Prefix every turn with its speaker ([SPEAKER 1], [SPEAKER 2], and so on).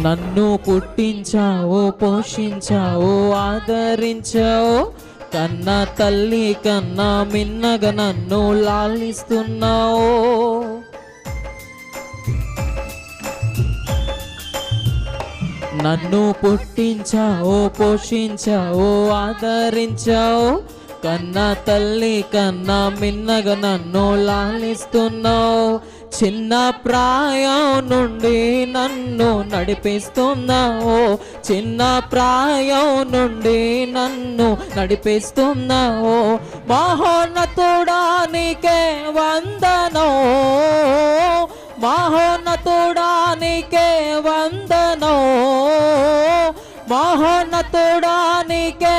[SPEAKER 1] నన్ను పుట్టించావు, పోషించావు, ఆదరించావు, కన్న తల్లి కన్నా మిన్నగా నన్ను లాలిస్తున్నావు. నన్ను పుట్టించావు, పోషించావు, ఆదరించావు, కన్న తల్లి కన్నా మిన్నగా నన్ను లాలిస్తున్నావు. చిన్న ప్రాయం నుండి నన్ను నడిపిస్తున్నావు, చిన్న ప్రాయం నుండి నన్ను నడిపిస్తున్నావు. మహోన్నతుడా నీకే వందనం, మహోన్నతుడా నీకే వందనం, మహోన్నతుడా నీకే